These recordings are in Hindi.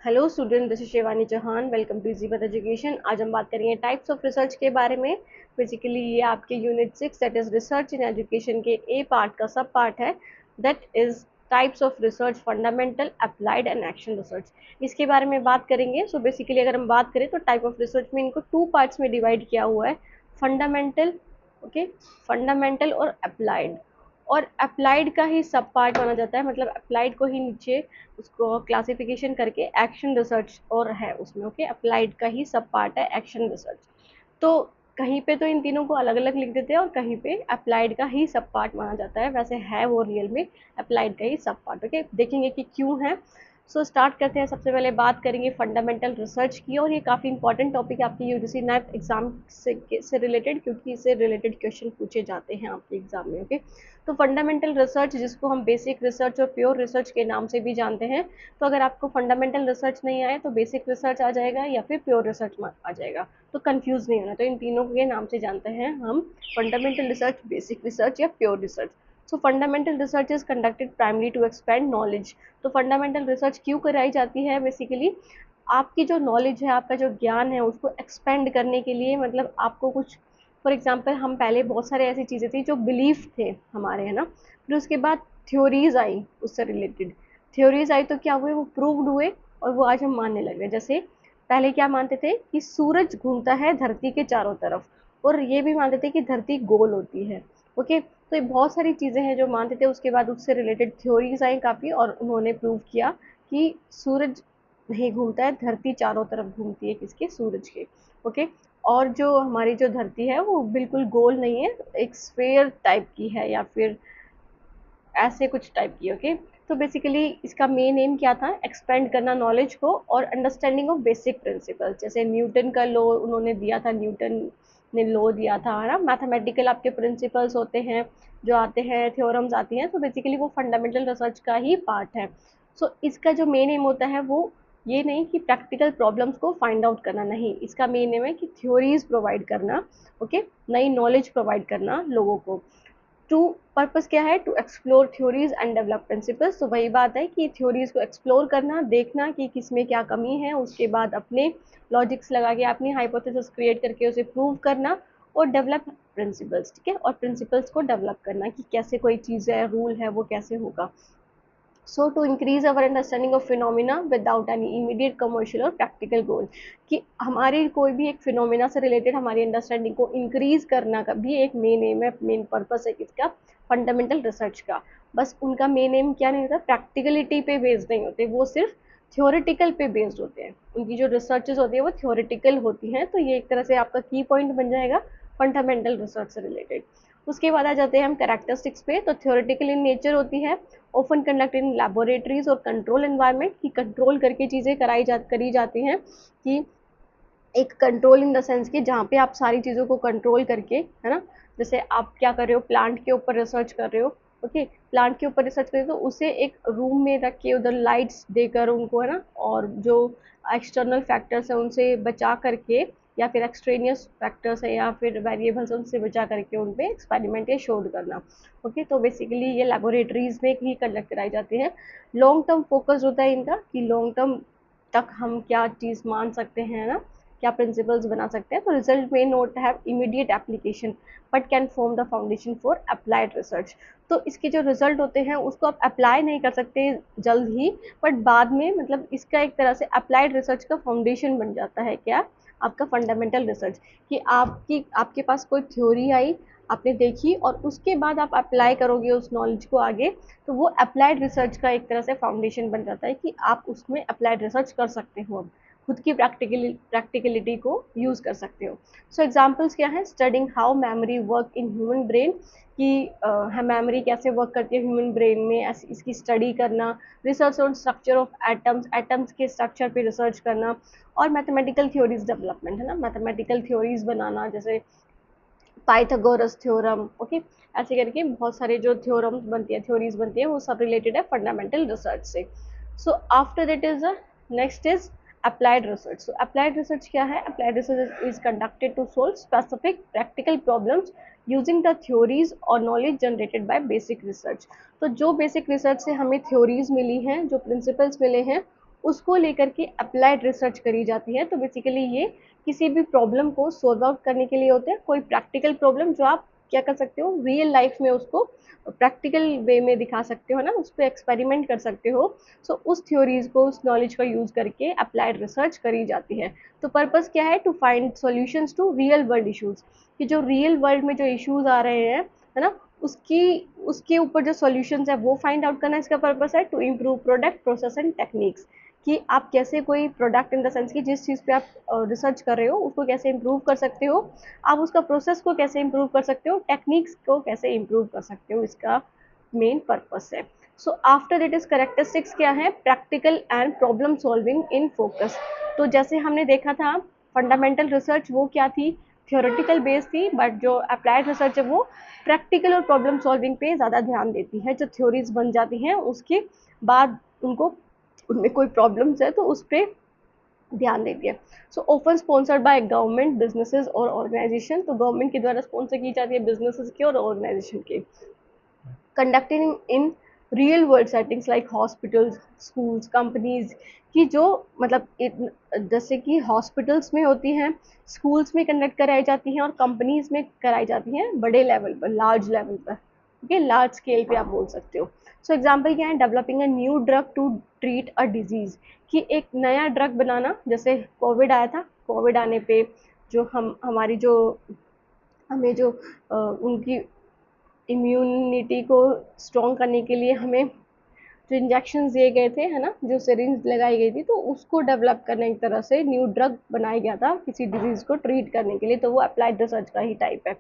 Hello student, this is Shivani Chauhan. Welcome to easy path education. आज हम बात करेंगे टाइप्स ऑफ रिसर्च के बारे में। बेसिकली ये आपके unit 6 that is research in education के ए पार्ट का सब पार्ट है। That is types of research, fundamental, applied and action research. इसके बारे में बात करेंगे। सो बेसिकली अगर हम बात करें तो टाइप ऑफ रिसर्च में इनको टू पार्ट्स में डिवाइड किया हुआ है, फंडामेंटल, ओके, फंडामेंटल और अप्लाइड। और अप्लाइड का ही सब पार्ट माना जाता है, मतलब अप्लाइड को ही नीचे उसको क्लासिफिकेशन करके एक्शन रिसर्च और है उसमें। ओके, अप्लाइड का ही सब पार्ट है एक्शन रिसर्च। तो कहीं पे तो इन तीनों को अलग अलग लिख देते हैं और कहीं पे अप्लाइड का ही सब पार्ट माना जाता है। वैसे है वो रियल में अप्लाइड का ही सब पार्ट। ओके, देखेंगे कि क्यों है। सो स्टार्ट करते हैं। सबसे पहले बात करेंगे फंडामेंटल रिसर्च की, और ये काफ़ी इंपॉर्टेंट टॉपिक है आपकी यूजीसी नेट एग्जाम से रिलेटेड, क्योंकि इससे रिलेटेड क्वेश्चन पूछे जाते हैं आपके एग्जाम में। ओके, तो फंडामेंटल रिसर्च, जिसको हम बेसिक रिसर्च और प्योर रिसर्च के नाम से भी जानते हैं। तो अगर आपको फंडामेंटल रिसर्च नहीं आए तो बेसिक रिसर्च आ जाएगा या फिर प्योर रिसर्च आ जाएगा, तो कंफ्यूज नहीं होना। तो इन तीनों के नाम से जानते हैं हम, फंडामेंटल रिसर्च, बेसिक रिसर्च या pure research. So fundamental research is conducted primary to expand knowledge. तो फंडामेंटल रिसर्च क्यों कराई जाती है? बेसिकली आपकी जो नॉलेज है, आपका जो ज्ञान है, उसको एक्सपेंड करने के लिए। मतलब आपको कुछ, फॉर एग्जाम्पल, हम पहले बहुत सारे ऐसी चीज़ें थी जो बिलीफ थे हमारे, है ना, फिर उसके बाद थ्योरीज आई उससे रिलेटेड। थ्योरीज आई तो क्या हुए, वो प्रूव्ड हुए और वो आज हम मानने लग गए। जैसे पहले क्या मानते थे कि सूरज घूमता है धरती के चारों तरफ, और ये भी मानते थे कि धरती गोल होती है। ओके, तो ये बहुत सारी चीज़ें हैं जो मानते थे। उसके बाद उससे रिलेटेड थ्योरीज आई काफ़ी, और उन्होंने प्रूव किया कि सूरज नहीं घूमता है, धरती चारों तरफ घूमती है, किसके? सूरज के। ओके, और जो हमारी जो धरती है वो बिल्कुल गोल नहीं है, एक स्फेयर टाइप की है या फिर ऐसे कुछ टाइप की। ओके, तो बेसिकली इसका मेन एम क्या था? एक्सपेंड करना नॉलेज को और अंडरस्टैंडिंग ऑफ बेसिक प्रिंसिपल्स। जैसे न्यूटन का लॉ उन्होंने दिया था, न्यूटन ने लॉ दिया था, है ना। मैथमेटिकल आपके प्रिंसिपल्स होते हैं जो आते हैं, थ्योरम्स आती हैं, तो बेसिकली वो फंडामेंटल रिसर्च का ही पार्ट है। सो इसका जो मेन एम होता है वो ये नहीं कि प्रैक्टिकल प्रॉब्लम्स को फाइंड आउट करना, नहीं, इसका मेन एम है कि थ्योरीज प्रोवाइड करना। ओके, नई नॉलेज प्रोवाइड करना लोगों को। टू पर्पस क्या है? To explore theories and develop principles. तो वही बात है कि थ्योरीज को एक्सप्लोर करना, देखना कि किसमें क्या कमी है, उसके बाद अपने लॉजिक्स लगा के अपनी हाइपोथेसिस क्रिएट करके उसे प्रूव करना, और डेवलप प्रिंसिपल्स। ठीक है, और प्रिंसिपल्स को डेवलप करना कि कैसे कोई चीज़ है, रूल है, वो कैसे होगा। So to increase our understanding of phenomena without any immediate commercial और प्रैक्टिकल गोल, कि हमारी कोई भी एक फिनोमिना से रिलेटेड हमारी अंडरस्टैंडिंग को इंक्रीज करना का भी एक मेन एम है, मेन पर्पस है किसका? फंडामेंटल रिसर्च का। बस उनका मेन एम क्या नहीं होता, प्रैक्टिकलिटी पे बेस्ड नहीं होते, वो सिर्फ थ्योरेटिकल पे बेस्ड होते हैं। उनकी जो रिसर्चेज होती है वो थ्योरेटिकल होती हैं। तो ये एक तरह से आपका की पॉइंट बन जाएगा फंडामेंटल रिसर्च से रिलेटेड। उसके बाद आ जाते हैं हम कैरेक्टरिस्टिक्स पे। तो थ्योरेटिकल इन नेचर होती है, ऑफन कंडक्ट इन लैबोरेटरीज और कंट्रोल एनवायरनमेंट, की कंट्रोल करके चीज़ें करी जाती हैं। कि एक कंट्रोल इन द सेंस कि जहाँ पे आप सारी चीज़ों को कंट्रोल करके, है ना, जैसे आप क्या कर रहे हो, प्लांट के ऊपर रिसर्च कर रहे हो। ओके, प्लांट के ऊपर रिसर्च कर रहे हो तो उसे एक रूम में रख के उधर लाइट्स देकर उनको, है ना, और जो एक्सटर्नल फैक्टर्स हैं उनसे बचा करके, या फिर एक्सट्रेनियस फैक्टर्स है या फिर वेरिएबल्स उनसे बचा करके उन पर एक्सपेरिमेंट या शोध करना। ओके, तो बेसिकली ये लेबोरेटरीज में ही कंडक्ट कराई जाती है। लॉन्ग टर्म फोकस होता है इनका कि लॉन्ग टर्म तक हम क्या चीज़ मान सकते हैं ना, क्या प्रिंसिपल्स बना सकते हैं। तो रिजल्ट में note have immediate application but can form the foundation for applied research. तो इसके जो रिजल्ट होते हैं उसको आप अप्लाई नहीं कर सकते जल्द ही, बट बाद में, मतलब इसका एक तरह से अप्लाइड रिसर्च का फाउंडेशन बन जाता है। क्या? आपका फंडामेंटल रिसर्च, कि आपके पास कोई थ्योरी आई, आपने देखी, और उसके बाद आप अप्लाई करोगे उस नॉलेज को आगे, तो वो अप्लाइड रिसर्च का एक तरह से फाउंडेशन बन जाता है कि आप उसमें अप्लाइड रिसर्च कर सकते हो, खुद की प्रैक्टिकलिटी को यूज़ कर सकते हो। सो एग्जांपल्स क्या है? Studying how memory work in human brain, कि मेमोरी कैसे वर्क करती है ह्यूमन ब्रेन में, इसकी स्टडी करना। Research on structure of atoms, atoms के स्ट्रक्चर पे रिसर्च करना। और मैथमेटिकल थ्योरीज डेवलपमेंट, है ना, मैथमेटिकल थ्योरीज बनाना, जैसे पाइथागोरस थ्योरम। ओके, ऐसे करके बहुत सारे जो थ्योरम्स बनती है, थ्योरीज बनती है, वो सब रिलेटेड है फंडामेंटल रिसर्च से। So after that is next is applied research. So applied research क्या है? Applied research is conducted to solve specific practical problems using the theories और knowledge generated by basic research. तो जो बेसिक रिसर्च से हमें थ्योरीज मिली हैं, जो प्रिंसिपल्स मिले हैं, उसको लेकर के अप्लाइड रिसर्च करी जाती है। तो बेसिकली ये किसी भी प्रॉब्लम को सॉल्व आउट करने के लिए होते हैं, कोई प्रैक्टिकल प्रॉब्लम जो आप क्या कर सकते हो, रियल लाइफ में उसको प्रैक्टिकल वे में दिखा सकते हो ना, उस पर एक्सपेरिमेंट कर सकते हो। सो उस थ्योरीज को, उस नॉलेज का यूज करके अप्लाइड रिसर्च करी जाती है। तो पर्पस क्या है, to find solutions to real world issues, कि जो रियल वर्ल्ड में जो इश्यूज आ रहे हैं, है ना, उसकी उसके ऊपर जो सॉल्यूशंस है वो फाइंड आउट करना इसका पर्पस है। To improve product, process and techniques, कि आप कैसे कोई प्रोडक्ट, इन द सेंस कि जिस चीज़ पे आप रिसर्च कर रहे हो उसको कैसे इम्प्रूव कर सकते हो, आप उसका प्रोसेस को कैसे इम्प्रूव कर सकते हो, टेक्निक्स को कैसे इम्प्रूव कर सकते हो, इसका मेन पर्पस है। So after it is characteristics क्या है, practical and problem solving in focus. तो जैसे हमने देखा था फंडामेंटल रिसर्च वो क्या थी, थियोरेटिकल बेस थी, बट जो अप्लाइड रिसर्च है वो प्रैक्टिकल और प्रॉब्लम सॉल्विंग पे ज़्यादा ध्यान देती है। जो थ्योरीज बन जाती हैं उसके बाद उनको, उनमें कोई प्रॉब्लम्स है तो उस पर ध्यान देती है। So often sponsored by government, businesses और ऑर्गेनाइजेशन, तो गवर्नमेंट के द्वारा स्पॉन्सर की जाती है, बिजनेसेस की और ऑर्गेनाइजेशन की। Conducting in real world settings like hospitals, schools, companies, की जो मतलब जैसे कि हॉस्पिटल्स में होती हैं, स्कूल्स में कंडक्ट कराई जाती हैं और कंपनीज में कराई जाती हैं बड़े लेवल पर, लार्ज लेवल पर, ओके, लार्ज स्केल पे आप बोल सकते हो। सो एग्जाम्पल क्या है, developing a new drug to treat a disease, कि एक नया ड्रग बनाना, जैसे कोविड आया था, कोविड आने पे जो हमारी जो हमें जो उनकी इम्यूनिटी को स्ट्रॉन्ग करने के लिए हमें जो इंजेक्शन दिए गए थे, है ना, जो सिरिंज लगाई गई थी, तो उसको डेवलप करने एक तरह से न्यू ड्रग बनाया गया था किसी डिजीज को ट्रीट करने के लिए, तो वो अप्लाइड रिसर्च का ही टाइप है।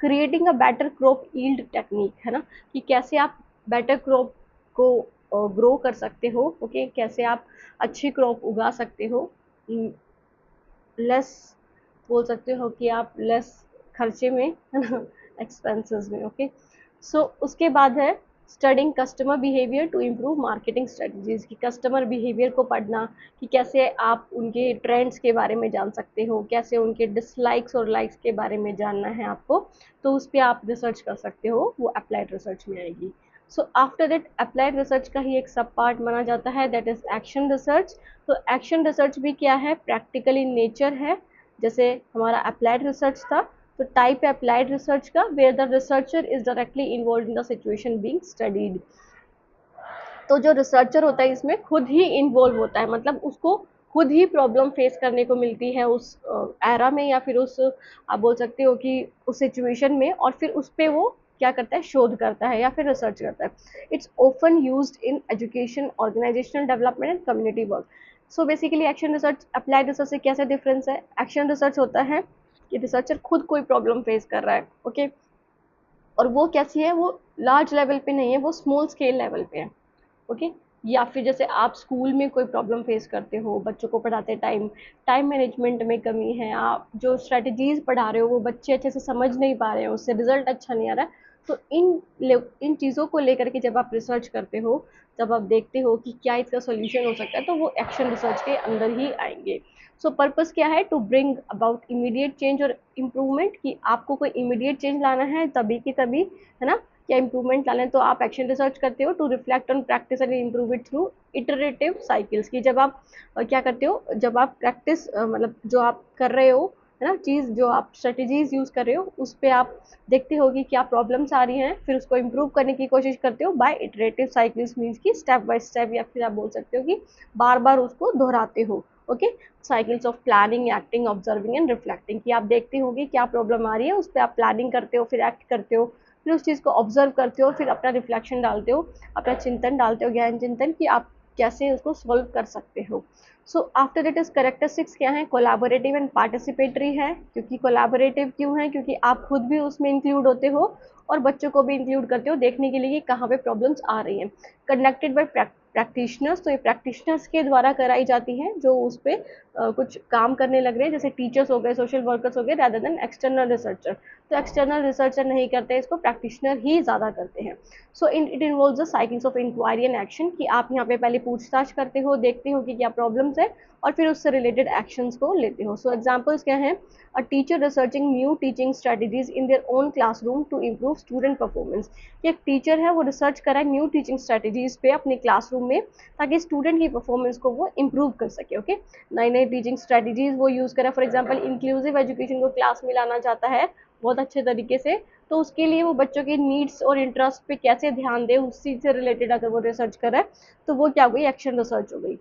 Creating a better crop yield technique, है ना, कि कैसे आप बेटर क्रॉप को ग्रो कर सकते हो, ओके, कैसे आप अच्छी क्रॉप उगा सकते हो, लेस, बोल सकते हो कि आप लेस खर्चे में, है ना, एक्सपेंसेस में, ओके। सो उसके बाद है studying customer behaviour to improve marketing strategies, की कस्टमर बिहेवियर को पढ़ना, कि कैसे आप उनके ट्रेंड्स के बारे में जान सकते हो, कैसे उनके डिसलाइक्स और लाइक्स के बारे में जानना है आपको, तो उस पर आप रिसर्च कर सकते हो, वो अप्लाइड रिसर्च में आएगी। सो आफ्टर दैट अप्लाइड रिसर्च का ही एक सब पार्ट माना जाता है, दैट इज एक्शन रिसर्च। तो एक्शन रिसर्च भी क्या है, प्रैक्टिकल इन नेचर है, जैसे हमारा अप्लाइड रिसर्च था। तो टाइप है अप्लाइड रिसर्च का, where the researcher is directly involved in the situation being studied. तो जो रिसर्चर होता है इसमें खुद ही इन्वॉल्व होता है, मतलब उसको खुद ही प्रॉब्लम फेस करने को मिलती है उस एरा में, या फिर उस, आप बोल सकते हो कि उस सिचुएशन में, और फिर उस पर वो क्या करता है, शोध करता है या फिर रिसर्च करता है। It's often used in education, organisational development and community work. So basically action research applied research से कैसे डिफरेंस है, एक्शन रिसर्च होता है कि रिसर्चर खुद कोई प्रॉब्लम फेस कर रहा है, ओके, और वो कैसी है, वो लार्ज लेवल पे नहीं है, वो स्मॉल स्केल लेवल पे है, ओके। या फिर जैसे आप स्कूल में कोई प्रॉब्लम फेस करते हो, बच्चों को पढ़ाते टाइम टाइम मैनेजमेंट में कमी है, आप जो स्ट्रेटजीज पढ़ा रहे हो वो बच्चे अच्छे से समझ नहीं पा रहे हैं, उससे रिजल्ट अच्छा नहीं आ रहा है, तो इन चीज़ों को लेकर के जब आप रिसर्च करते हो, जब आप देखते हो कि क्या इसका सोल्यूशन हो सकता है, तो वो एक्शन रिसर्च के अंदर ही आएंगे। सो पर्पस क्या है, to bring about immediate change और इम्प्रूवमेंट, कि आपको कोई इमीडिएट चेंज लाना है तभी की तभी, है ना, या इंप्रूवमेंट लाना है, तो आप एक्शन रिसर्च करते हो। To reflect on practice and improve it through iterative cycles, की जब आप क्या करते हो, जब आप प्रैक्टिस मतलब जो आप कर रहे हो, है ना, चीज़ जो आप स्ट्रेटजीज यूज़ कर रहे हो उस पर आप देखते हो कि क्या प्रॉब्लम्स आ रही हैं, फिर उसको इम्प्रूव करने की कोशिश करते हो बाय इटरेटिव साइकिल्स, मीन्स की स्टेप बाय स्टेप, या फिर आप बोल सकते हो कि बार बार उसको दोहराते हो, okay. Cycles of planning, acting, observing and reflecting, कि आप देखते हो कि क्या प्रॉब्लम आ रही है, उस पर आप प्लानिंग करते हो, फिर एक्ट करते हो, फिर उस चीज़ को ऑब्जर्व करते हो, फिर अपना रिफ्लेक्शन डालते हो, अपना चिंतन डालते हो, ज्ञान चिंतन, कि आप कैसे उसको सॉल्व कर सकते हो। सो आफ्टर दैट इज करेक्टरिस्टिक्स क्या है, कोलैबोरेटिव एंड पार्टिसिपेटरी है, क्योंकि कोलैबोरेटिव क्यों है, क्योंकि आप खुद भी उसमें इंक्लूड होते हो और बच्चों को भी इंक्लूड करते हो देखने के लिए कि कहाँ पे प्रॉब्लम्स आ रही हैं। कंडक्टेड बाय प्रैक्टिशनर्स, तो ये प्रैक्टिशनर्स के द्वारा कराई जाती हैं जो उस पर कुछ काम करने लग रहे हैं, जैसे टीचर्स हो गए, सोशल वर्कर्स हो गए, रादर देन एक्सटर्नल रिसर्चर। तो एक्सटर्नल रिसर्चर नहीं करते, इसको प्रैक्टिशनर ही ज़्यादा करते हैं। So it involves the cycles of inquiry and action, कि आप यहाँ पे पहले पूछताछ करते हो, देखते हो कि क्या प्रॉब्लम्स है, और फिर उससे रिलेटेड एक्शंस को लेते हो। सो एग्जांपल्स क्या हैं, a teacher researching new teaching strategies in their own classroom to improve student performance, कि एक टीचर है वो रिसर्च कर रहा है न्यू टीचिंग स्ट्रेटजीज पे अपने क्लासरूम क्लासरूम में, ताकि स्टूडेंट की परफॉर्मेंस को वो इम्प्रूव कर सके। ओके, नई नई टीचिंग स्ट्रेटजीज वो यूज़ करें। फॉर एग्जांपल इंक्लूसिव एजुकेशन को क्लास में लाना चाहता है बहुत अच्छे तरीके से, तो उसके लिए वो बच्चों के नीड्स और इंटरेस्ट पे कैसे ध्यान दे, उस चीज़ से रिलेटेड अगर वो रिसर्च करे तो वो क्या हो गई, एक्शन रिसर्च हो गई।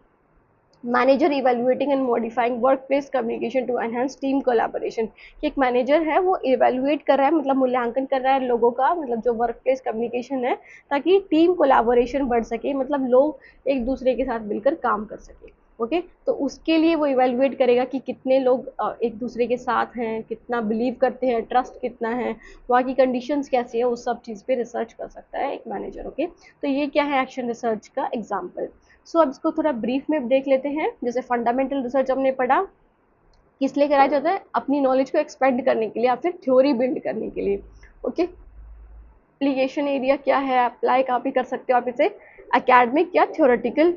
Manager evaluating and modifying workplace communication to enhance team collaboration, कि एक मैनेजर है वो इवेल्युएट कर रहा है, मतलब मूल्यांकन कर रहा है लोगों का, मतलब जो वर्क प्लेस कम्युनिकेशन है, ताकि टीम कोलैबोरेशन बढ़ सके, मतलब लोग एक दूसरे के साथ मिलकर काम कर सके। ओके, तो उसके लिए वो इवेल्युएट करेगा कि कितने लोग एक दूसरे के साथ हैं, कितना बिलीव करते हैं, ट्रस्ट कितना है, वहाँ की कंडीशंस कैसी है, उस सब चीज़ पे रिसर्च कर सकता है एक मैनेजर। ओके, तो ये क्या है एक्शन रिसर्च का एग्जाम्पल। सो अब इसको थोड़ा ब्रीफ में देख लेते हैं। जैसे फंडामेंटल रिसर्च हमने पढ़ा, किस लिए कराया जाता है, अपनी नॉलेज को एक्सपेंड करने के लिए या फिर थ्योरी बिल्ड करने के लिए। ओके, एप्लीकेशन एरिया क्या है, अप्लाई कहाँ पे कर सकते हो आप इसे, एकेडमिक या थ्योरेटिकल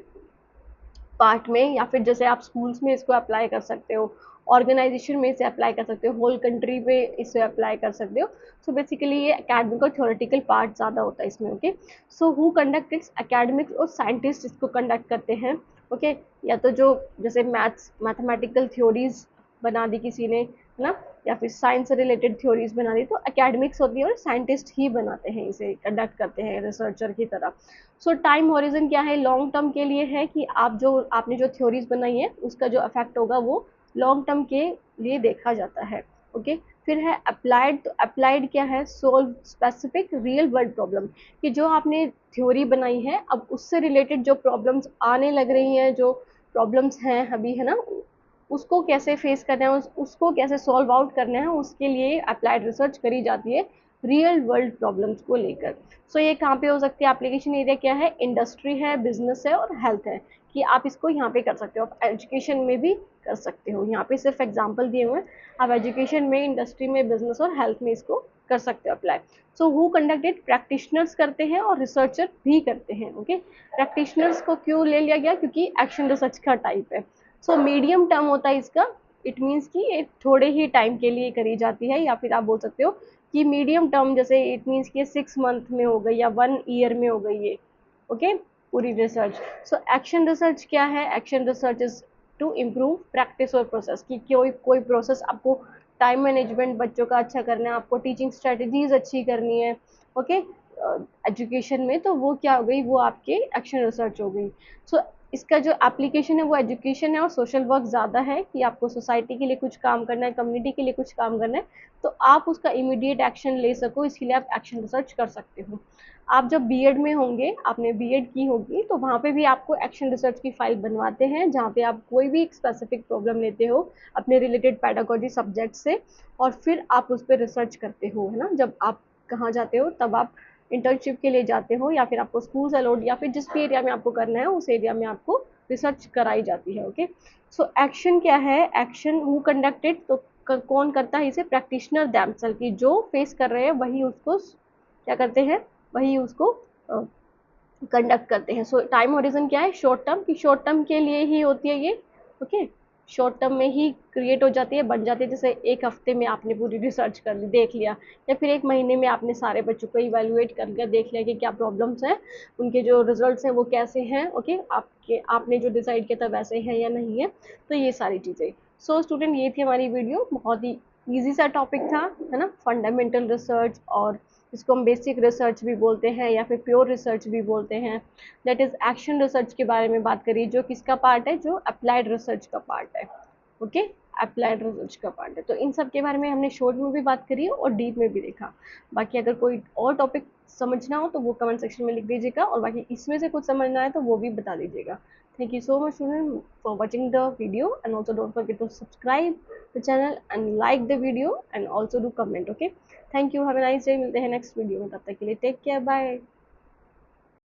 पार्ट में, या फिर जैसे आप स्कूल्स में इसको अप्लाई कर सकते हो, ऑर्गेनाइजेशन में इसे अप्लाई कर सकते हो, होल कंट्री पे इसे अप्लाई कर सकते हो। सो बेसिकली ये एकेडमिक और थ्योरेटिकल पार्ट ज़्यादा होता है इसमें। Okay, so who conducts, academics और साइंटिस्ट इसको कंडक्ट करते हैं। ओके, या तो जो जैसे मैथमेटिकल थ्योरीज बना दी किसी ने, है ना, या फिर साइंस से रिलेटेड थ्योरीज बना दी, तो एकेडमिक्स होती है और साइंटिस्ट ही बनाते हैं, इसे कंडक्ट करते हैं रिसर्चर की तरह। सो टाइम हॉरिजन क्या है, लॉन्ग टर्म के लिए है कि आपने जो थ्योरीज बनाई है उसका जो इफेक्ट होगा वो लॉन्ग टर्म के लिए देखा जाता है। ओके, फिर है अप्लाइड, तो अप्लाइड क्या है, solve specific real world problem, कि जो आपने थ्योरी बनाई है अब उससे रिलेटेड जो प्रॉब्लम्स आने लग रही हैं, जो प्रॉब्लम्स हैं अभी, है ना, उसको कैसे फेस करना है, उसको कैसे सॉल्व आउट करना है, उसके लिए अप्लाइड रिसर्च करी जाती है रियल वर्ल्ड प्रॉब्लम्स को लेकर। सो ये कहाँ पे हो सकती है, एप्लीकेशन एरिया क्या है, इंडस्ट्री है, बिजनेस है और हेल्थ है, कि आप इसको यहाँ पे कर सकते हो, आप एजुकेशन में भी कर सकते हो। यहाँ पे सिर्फ एग्जाम्पल दिए हुए हैं, आप एजुकेशन में, इंडस्ट्री में, बिजनेस और हेल्थ में इसको कर सकते हो apply. So who conducted, practitioners करते हैं और रिसर्चर भी करते हैं। ओके, प्रैक्टिशनर्स को क्यों ले लिया गया, क्योंकि एक्शन रिसर्च का टाइप है। सो मीडियम टर्म होता है इसका, इट मीन्स कि ये थोड़े ही टाइम के लिए करी जाती है, या फिर आप बोल सकते हो कि मीडियम टर्म, जैसे इट मीन्स कि 6 मंथ में हो गई या 1 ईयर में हो गई ये। ओके, पूरी रिसर्च। सो एक्शन रिसर्च क्या है, action research is to improve practice और प्रोसेस, की कोई कोई प्रोसेस आपको, टाइम मैनेजमेंट बच्चों का अच्छा करना है, आपको टीचिंग स्ट्रेटजीज अच्छी करनी है। ओके, एजुकेशन में, तो वो क्या हो गई, वो आपके एक्शन रिसर्च हो गई। सो इसका जो एप्लीकेशन है वो एजुकेशन है और सोशल वर्क ज़्यादा है, कि आपको सोसाइटी के लिए कुछ काम करना है, कम्युनिटी के लिए कुछ काम करना है, तो आप उसका इमीडिएट एक्शन ले सको, इसके लिए आप एक्शन रिसर्च कर सकते हो। आप जब बीएड में होंगे, आपने बीएड की होगी, तो वहाँ पे भी आपको एक्शन रिसर्च की फाइल बनवाते हैं, जहाँ पे आप कोई भी एक स्पेसिफिक प्रॉब्लम लेते हो अपने रिलेटेड पैडागोजी सब्जेक्ट से, और फिर आप उस पर रिसर्च करते हो, है ना। जब आप कहाँ जाते हो, तब आप इंटर्नशिप के लिए जाते हो, या फिर आपको स्कूल अलॉट, या फिर जिस भी एरिया में आपको करना है उस एरिया में आपको रिसर्च कराई जाती है। ओके, सो एक्शन क्या है, एक्शन हु कंडक्टेड, तो कौन करता है इसे, प्रैक्टिशनर दैमसेल्फ, की जो फेस कर रहे हैं वही उसको क्या करते हैं, वही उसको कंडक्ट करते हैं। सो टाइम हॉरिजन क्या है, शॉर्ट टर्म, की शॉर्ट टर्म के लिए ही होती है ये। ओके, शॉर्ट टर्म में ही क्रिएट हो जाती है, बन जाती है, जैसे एक हफ्ते में आपने पूरी रिसर्च कर ली, देख लिया, या फिर एक महीने में आपने सारे बच्चों को इवेल्युएट कर लिया, देख लिया कि क्या प्रॉब्लम्स हैं, उनके जो रिजल्ट्स हैं वो कैसे हैं। ओके, आपने जो डिसाइड किया था वैसे हैं या नहीं है, तो ये सारी चीज़ें। सो स्टूडेंट, ये थी हमारी वीडियो, बहुत ही ईजी सा टॉपिक था, है ना, फंडामेंटल रिसर्च, और इसको हम बेसिक रिसर्च भी बोलते हैं या फिर प्योर रिसर्च भी बोलते हैं। दैट इज एक्शन रिसर्च के बारे में बात करी, जो किसका पार्ट है, जो अप्लाइड रिसर्च का पार्ट है। ओके, अप्लाइड रिसर्च का पार्ट है। तो इन सब के बारे में हमने शॉर्ट में भी बात करी और डीप में भी देखा। बाकी अगर कोई और टॉपिक समझना हो तो वो कमेंट सेक्शन में लिख दीजिएगा, और बाकी इसमें से कुछ समझना है तो वो भी बता दीजिएगा। Thank you so much student for watching the video, and also don't forget to subscribe the channel and like the video and also do comment. Okay, thank you, have a nice day, मिलते हैं next video में, तब तक के लिए take care, bye।